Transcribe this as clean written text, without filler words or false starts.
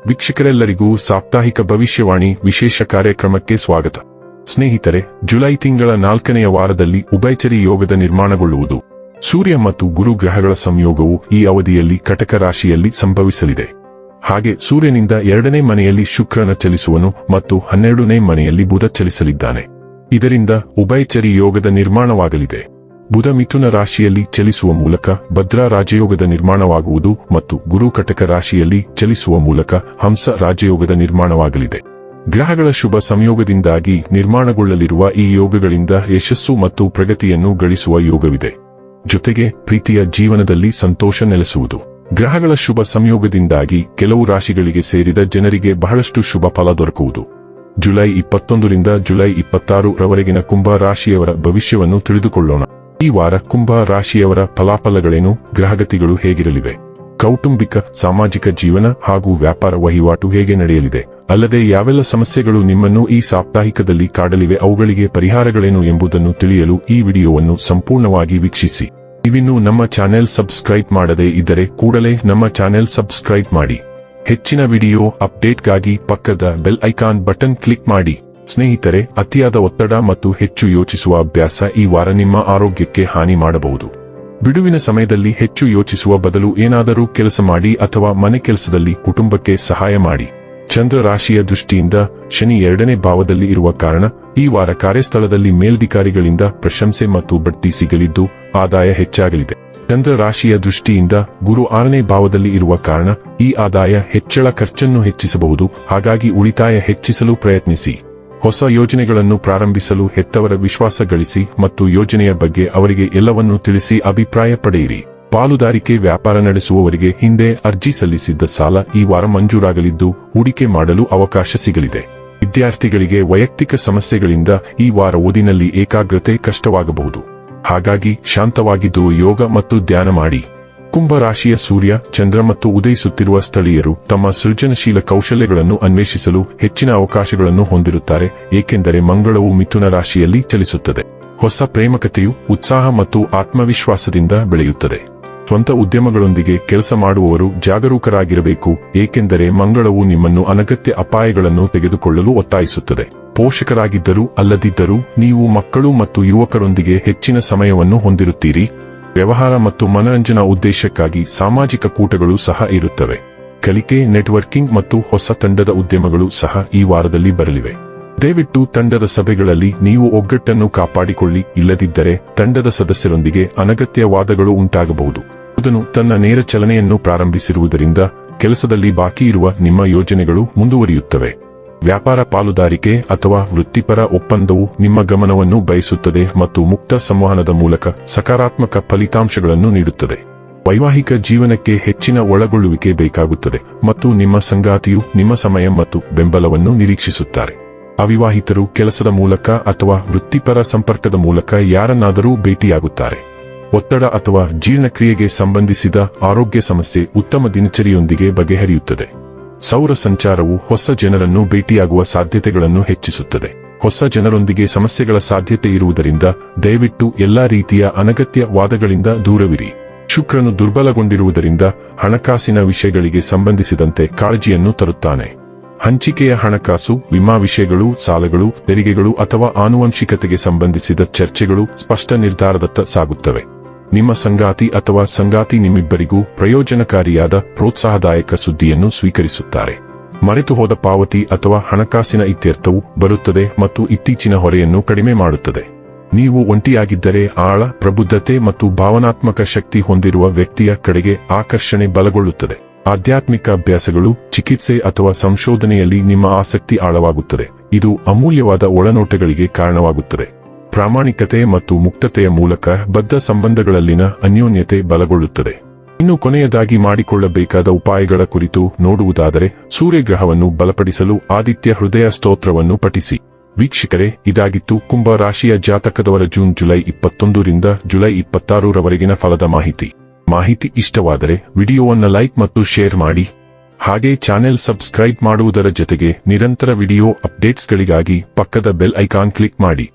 ವೀಕ್ಷಕರೆಲ್ಲರಿಗೂ ಸಾಪ್ತಾಹಿಕ ಭವಿಷ್ಯವಾಣಿ ವಿಶೇಷ ಕಾರ್ಯಕ್ರಮಕ್ಕೆ ಸ್ವಾಗತ. ಸ್ನೇಹಿತರೆ, ಜುಲೈ ತಿಂಗಳ 4ನೆಯ ವಾರದಲ್ಲಿ ಉಭಯಚರಿ ಯೋಗದ ನಿರ್ಮಾಣಗೊಳ್ಳುವುದು. ಸೂರ್ಯ ಮತ್ತು ಗುರು ಗ್ರಹಗಳ ಸಂಯೋಗವು ಈ ಅವಧಿಯಲ್ಲಿ ಕಟಕ ರಾಶಿಯಲ್ಲಿ ಸಂಭವಿಸಲಿದೆ. ಹಾಗೆ ಸೂರ್ಯನಿಂದ 2ನೇ ಮನೆಯಲ್ಲಿ ಶುಕ್ರನ ಚಲಿಸುವನು ಮತ್ತು 12ನೇ ಮನೆಯಲ್ಲಿ ಬುಧ ಚಲಿಸಲಿದ್ದಾನೆ. ಇದರಿಂದ ಉಭಯಚರಿ ಯೋಗದ ನಿರ್ಮಾಣವಾಗಲಿದೆ. ಬುಧ ಮಿಥುನ ರಾಶಿಯಲ್ಲಿ ಚಲಿಸುವ ಮೂಲಕ ಭದ್ರಾ ರಾಜಯೋಗದ ನಿರ್ಮಾಣವಾಗುವುದು ಮತ್ತು ಗುರು ಕಟಕ ರಾಶಿಯಲ್ಲಿ ಚಲಿಸುವ ಮೂಲಕ ಹಂಸ ರಾಜಯೋಗದ ನಿರ್ಮಾಣವಾಗಲಿದೆ. ಗ್ರಹಗಳ ಶುಭ ಸಂಯೋಗದಿಂದಾಗಿ ನಿರ್ಮಾಣಗೊಳ್ಳಲಿರುವ ಈ ಯೋಗಗಳಿಂದ ಯಶಸ್ಸು ಮತ್ತು ಪ್ರಗತಿಯನ್ನು ಗಳಿಸುವ ಯೋಗವಿದೆ. ಜೊತೆಗೆ ಪ್ರೀತಿಯ ಜೀವನದಲ್ಲಿ ಸಂತೋಷ ನೆಲೆಸುವುದು. ಗ್ರಹಗಳ ಶುಭ ಸಂಯೋಗದಿಂದಾಗಿ ಕೆಲವು ರಾಶಿಗಳಿಗೆ ಸೇರಿದ ಜನರಿಗೆ ಬಹಳಷ್ಟು ಶುಭ ಫಲ ದೊರಕುವುದು. ಜುಲೈ 21ರಿಂದ ಜುಲೈ 26 ರವರೆಗಿನ ಕುಂಭ ರಾಶಿಯವರ ಭವಿಷ್ಯವನ್ನು ತಿಳಿದುಕೊಳ್ಳೋಣ. ಈ ವಾರ ಕುಂಭ ರಾಶಿಯವರ ಫಲಾಫಲಗಳೇನು, ಗ್ರಹಗತಿಗಳು ಹೇಗಿರಲಿವೆ, ಕೌಟುಂಬಿಕ ಸಾಮಾಜಿಕ ಜೀವನ ಹಾಗೂ ವ್ಯಾಪಾರ ವಹಿವಾಟು ಹೇಗೆ ನಡೆಯಲಿದೆ, ಅಲ್ಲದೆ ಯಾವೆಲ್ಲ ಸಮಸ್ಯೆಗಳು ನಿಮ್ಮನ್ನು ಈ ಸಾಪ್ತಾಹಿಕದಲ್ಲಿ ಕಾಡಲಿವೆ, ಅವುಗಳಿಗೆ ಪರಿಹಾರಗಳೇನು ಎಂಬುದನ್ನು ತಿಳಿಯಲು ಈ ವಿಡಿಯೋವನ್ನು ಸಂಪೂರ್ಣವಾಗಿ ವೀಕ್ಷಿಸಿ. ನೀವಿನ್ನೂ ನಮ್ಮ ಚಾನೆಲ್ ಸಬ್ಸ್ಕ್ರೈಬ್ ಮಾಡದೇ ಇದ್ದರೆ ಕೂಡಲೇ ನಮ್ಮ ಚಾನೆಲ್ ಸಬ್ಸ್ಕ್ರೈಬ್ ಮಾಡಿ. ಹೆಚ್ಚಿನ ವಿಡಿಯೋ ಅಪ್ಡೇಟ್ಗಾಗಿ ಪಕ್ಕದ ಬೆಲ್ ಐಕಾನ್ ಬಟನ್ ಕ್ಲಿಕ್ ಮಾಡಿ. ಸ್ನೇಹಿತರೆ, ಅತಿಯಾದ ಒತ್ತಡ ಮತ್ತು ಹೆಚ್ಚು ಯೋಚಿಸುವ ಅಭ್ಯಾಸ ಈ ವಾರ ನಿಮ್ಮ ಆರೋಗ್ಯಕ್ಕೆ ಹಾನಿ ಮಾಡಬಹುದು. ಬಿಡುವಿನ ಸಮಯದಲ್ಲಿ ಹೆಚ್ಚು ಯೋಚಿಸುವ ಬದಲು ಏನಾದರೂ ಕೆಲಸ ಮಾಡಿ ಅಥವಾ ಮನೆ ಕೆಲಸದಲ್ಲಿ ಕುಟುಂಬಕ್ಕೆ ಸಹಾಯ ಮಾಡಿ. ಚಂದ್ರ ರಾಶಿಯ ದೃಷ್ಟಿಯಿಂದ ಶನಿ 2ನೇ ಭಾವದಲ್ಲಿ ಇರುವ ಕಾರಣ ಈ ವಾರ ಕಾರ್ಯಸ್ಥಳದಲ್ಲಿ ಮೇಲ್ಧಿಕಾರಿಗಳಿಂದ ಪ್ರಶಂಸೆ ಮತ್ತು ಬಡ್ತಿ ಸಿಗಲಿದ್ದು ಆದಾಯ ಹೆಚ್ಚಾಗಲಿದೆ. ಚಂದ್ರ ರಾಶಿಯ ದೃಷ್ಟಿಯಿಂದ ಗುರು 6ನೇ ಭಾವದಲ್ಲಿ ಇರುವ ಕಾರಣ ಈ ಆದಾಯ ಹೆಚ್ಚಳ ಖರ್ಚನ್ನು ಹೆಚ್ಚಿಸಬಹುದು. ಹಾಗಾಗಿ ಉಳಿತಾಯ ಹೆಚ್ಚಿಸಲು ಪ್ರಯತ್ನಿಸಿ. ಹೊಸ ಯೋಜನೆಗಳನ್ನು ಪ್ರಾರಂಭಿಸಲು ಹೆತ್ತವರ ವಿಶ್ವಾಸ ಗಳಿಸಿ ಮತ್ತು ಯೋಜನೆಯ ಬಗ್ಗೆ ಅವರಿಗೆ ಎಲ್ಲವನ್ನೂ ತಿಳಿಸಿ ಅಭಿಪ್ರಾಯ ಪಡೆಯಿರಿ. ಪಾಲುದಾರಿಕೆ ವ್ಯಾಪಾರ ನಡೆಸುವವರಿಗೆ ಹಿಂದೆ ಅರ್ಜಿ ಸಲ್ಲಿಸಿದ್ದ ಸಾಲ ಈ ವಾರ ಮಂಜೂರಾಗಲಿದ್ದು ಹೂಡಿಕೆ ಮಾಡಲು ಅವಕಾಶ ಸಿಗಲಿದೆ. ವಿದ್ಯಾರ್ಥಿಗಳಿಗೆ ವೈಯಕ್ತಿಕ ಸಮಸ್ಯೆಗಳಿಂದ ಈ ವಾರ ಓದಿನಲ್ಲಿ ಏಕಾಗ್ರತೆ ಕಷ್ಟವಾಗಬಹುದು. ಹಾಗಾಗಿ ಶಾಂತವಾಗಿದ್ದು ಯೋಗ ಮತ್ತು ಧ್ಯಾನ ಮಾಡಿ. ಕುಂಭ ರಾಶಿಯ ಸೂರ್ಯ, ಚಂದ್ರ ಮತ್ತು ಉದಯಿಸುತ್ತಿರುವ ಸ್ಥಳೀಯರು ತಮ್ಮ ಸೃಜನಶೀಲ ಕೌಶಲ್ಯಗಳನ್ನು ಅನ್ವೇಷಿಸಲು ಹೆಚ್ಚಿನ ಅವಕಾಶಗಳನ್ನು ಹೊಂದಿರುತ್ತಾರೆ, ಏಕೆಂದರೆ ಮಂಗಳವು ಮಿಥುನ ರಾಶಿಯಲ್ಲಿ ಚಲಿಸುತ್ತದೆ. ಹೊಸ ಪ್ರೇಮಕತೆಯು ಉತ್ಸಾಹ ಮತ್ತು ಆತ್ಮವಿಶ್ವಾಸದಿಂದ ಬೆಳೆಯುತ್ತದೆ. ಸ್ವಂತ ಉದ್ಯಮಗಳೊಂದಿಗೆ ಕೆಲಸ ಮಾಡುವವರು ಜಾಗರೂಕರಾಗಿರಬೇಕು, ಏಕೆಂದರೆ ಮಂಗಳವು ನಿಮ್ಮನ್ನು ಅನಗತ್ಯ ಅಪಾಯಗಳನ್ನು ತೆಗೆದುಕೊಳ್ಳಲು ಒತ್ತಾಯಿಸುತ್ತದೆ. ಪೋಷಕರಾಗಿದ್ದರೂ ಅಲ್ಲದಿದ್ದರೂ ನೀವು ಮಕ್ಕಳು ಮತ್ತು ಯುವಕರೊಂದಿಗೆ ಹೆಚ್ಚಿನ ಸಮಯವನ್ನು ಹೊಂದಿರುತ್ತೀರಿ. ವ್ಯವಹಾರ ಮತ್ತು ಮನರಂಜನಾ ಉದ್ದೇಶಕ್ಕಾಗಿ ಸಾಮಾಜಿಕ ಕೂಟಗಳು ಸಹ ಇರುತ್ತವೆ. ಕಲಿಕೆ, ನೆಟ್ವರ್ಕಿಂಗ್ ಮತ್ತು ಹೊಸ ತಂಡದ ಉದ್ಯಮಗಳು ಸಹ ಈ ವಾರದಲ್ಲಿ ಬರಲಿವೆ. ದಯವಿಟ್ಟು ತಂಡದ ಸಭೆಗಳಲ್ಲಿ ನೀವು ಒಗ್ಗಟ್ಟನ್ನು ಕಾಪಾಡಿಕೊಳ್ಳಿ, ಇಲ್ಲದಿದ್ದರೆ ತಂಡದ ಸದಸ್ಯರೊಂದಿಗೆ ಅನಗತ್ಯ ವಾದಗಳು ಉಂಟಾಗಬಹುದು. ಬುಧನು ತನ್ನ ನೇರ ಚಲನೆಯನ್ನು ಪ್ರಾರಂಭಿಸಿರುವುದರಿಂದ ಕೆಲಸದಲ್ಲಿ ಬಾಕಿ ಇರುವ ನಿಮ್ಮ ಯೋಜನೆಗಳು ಮುಂದುವರಿಯುತ್ತವೆ. ವ್ಯಾಪಾರ ಪಾಲುದಾರಿಕೆ ಅಥವಾ ವೃತ್ತಿಪರ ಒಪ್ಪಂದವು ನಿಮ್ಮ ಗಮನವನ್ನು ಬಯಸುತ್ತದೆ ಮತ್ತು ಮುಕ್ತ ಸಂವಹನದ ಮೂಲಕ ಸಕಾರಾತ್ಮಕ ಫಲಿತಾಂಶಗಳನ್ನು ನೀಡುತ್ತದೆ. ವೈವಾಹಿಕ ಜೀವನಕ್ಕೆ ಹೆಚ್ಚಿನ ಒಳಗೊಳ್ಳುವಿಕೆ ಬೇಕಾಗುತ್ತದೆ ಮತ್ತು ನಿಮ್ಮ ಸಂಗಾತಿಯು ನಿಮ್ಮ ಸಮಯ ಮತ್ತು ಬೆಂಬಲವನ್ನು ನಿರೀಕ್ಷಿಸುತ್ತಾರೆ. ಅವಿವಾಹಿತರು ಕೆಲಸದ ಮೂಲಕ ಅಥವಾ ವೃತ್ತಿಪರ ಸಂಪರ್ಕದ ಮೂಲಕ ಯಾರನ್ನಾದರೂ ಭೇಟಿಯಾಗುತ್ತಾರೆ. ಒತ್ತಡ ಅಥವಾ ಜೀರ್ಣಕ್ರಿಯೆಗೆ ಸಂಬಂಧಿಸಿದ ಆರೋಗ್ಯ ಸಮಸ್ಯೆ ಉತ್ತಮ ದಿನಚರಿಯೊಂದಿಗೆ ಬಗೆಹರಿಯುತ್ತದೆ. ಸೌರ ಸಂಚಾರವು ಹೊಸ ಜನರನ್ನು ಭೇಟಿಯಾಗುವ ಸಾಧ್ಯತೆಗಳನ್ನು ಹೆಚ್ಚಿಸುತ್ತದೆ. ಹೊಸ ಜನರೊಂದಿಗೆ ಸಮಸ್ಯೆಗಳ ಸಾಧ್ಯತೆ ಇರುವುದರಿಂದ ದಯವಿಟ್ಟು ಎಲ್ಲಾ ರೀತಿಯ ಅನಗತ್ಯ ವಾದಗಳಿಂದ ದೂರವಿರಿ. ಶುಕ್ರನು ದುರ್ಬಲಗೊಂಡಿರುವುದರಿಂದ ಹಣಕಾಸಿನ ವಿಷಯಗಳಿಗೆ ಸಂಬಂಧಿಸಿದಂತೆ ಕಾಳಜಿಯನ್ನು ತರುತ್ತಾನೆ. ಹಂಚಿಕೆಯ ಹಣಕಾಸು, ವಿಮಾ ವಿಷಯಗಳು, ಸಾಲಗಳು, ತೆರಿಗೆಗಳು ಅಥವಾ ಆನುವಂಶಿಕತೆಗೆ ಸಂಬಂಧಿಸಿದ ಚರ್ಚೆಗಳು ಸ್ಪಷ್ಟ ನಿರ್ಧಾರದತ್ತ ಸಾಗುತ್ತವೆ. ನಿಮ್ಮ ಸಂಗಾತಿ ಅಥವಾ ಸಂಗಾತಿ ನಿಮ್ಮಿಬ್ಬರಿಗೂ ಪ್ರಯೋಜನಕಾರಿಯಾದ ಪ್ರೋತ್ಸಾಹದಾಯಕ ಸುದ್ದಿಯನ್ನು ಸ್ವೀಕರಿಸುತ್ತಾರೆ. ಮರೆತು ಹೋದ ಪಾವತಿ ಅಥವಾ ಹಣಕಾಸಿನ ಇತ್ಯರ್ಥವು ಬರುತ್ತದೆ ಮತ್ತು ಇತ್ತೀಚಿನ ಹೊರೆಯನ್ನು ಕಡಿಮೆ ಮಾಡುತ್ತದೆ. ನೀವು ಒಂಟಿಯಾಗಿದ್ದರೆ ಆಳ, ಪ್ರಬುದ್ಧತೆ ಮತ್ತು ಭಾವನಾತ್ಮಕ ಶಕ್ತಿ ಹೊಂದಿರುವ ವ್ಯಕ್ತಿಯ ಕಡೆಗೆ ಆಕರ್ಷಣೆ ಬಲಗೊಳ್ಳುತ್ತದೆ. ಆಧ್ಯಾತ್ಮಿಕ ಅಭ್ಯಾಸಗಳು, ಚಿಕಿತ್ಸೆ ಅಥವಾ ಸಂಶೋಧನೆಯಲ್ಲಿ ನಿಮ್ಮ ಆಸಕ್ತಿ ಆಳವಾಗುತ್ತದೆ. ಇದು ಅಮೂಲ್ಯವಾದ ಒಳನೋಟಗಳಿಗೆ ಕಾರಣವಾಗುತ್ತದೆ. ಪ್ರಾಮಾಣಿಕತೆ ಮತ್ತು ಮುಕ್ತತೆಯ ಮೂಲಕ ಬದ್ಧ ಸಂಬಂಧಗಳಲ್ಲಿನ ಅನ್ಯೋನ್ಯತೆ ಬಲಗೊಳ್ಳುತ್ತದೆ. ಇನ್ನು ಕೊನೆಯದಾಗಿ ಮಾಡಿಕೊಳ್ಳಬೇಕಾದ ಉಪಾಯಗಳ ಕುರಿತು ನೋಡುವುದಾದರೆ, ಸೂರ್ಯಗ್ರಹವನ್ನು ಬಲಪಡಿಸಲು ಆದಿತ್ಯ ಹೃದಯ ಸ್ತೋತ್ರವನ್ನು ಪಠಿಸಿ. ವೀಕ್ಷಕರೇ, ಇದಾಗಿತ್ತು ಕುಂಭ ರಾಶಿಯ ಜಾತಕದವರ ಜುಲೈ 21ರಿಂದ ಜುಲೈ 26 ರವರೆಗಿನ ಫಲದ ಮಾಹಿತಿ ಇಷ್ಟವಾದರೆ ವಿಡಿಯೋವನ್ನು ಲೈಕ್ ಮತ್ತು ಶೇರ್ ಮಾಡಿ. ಹಾಗೆ ಚಾನೆಲ್ ಸಬ್ಸ್ಕ್ರೈಬ್ ಮಾಡುವುದರ ಜೊತೆಗೆ ನಿರಂತರ ವಿಡಿಯೋ ಅಪ್ಡೇಟ್ಸ್ಗಳಿಗಾಗಿ ಪಕ್ಕದ ಬೆಲ್ ಐಕಾನ್ ಕ್ಲಿಕ್ ಮಾಡಿ.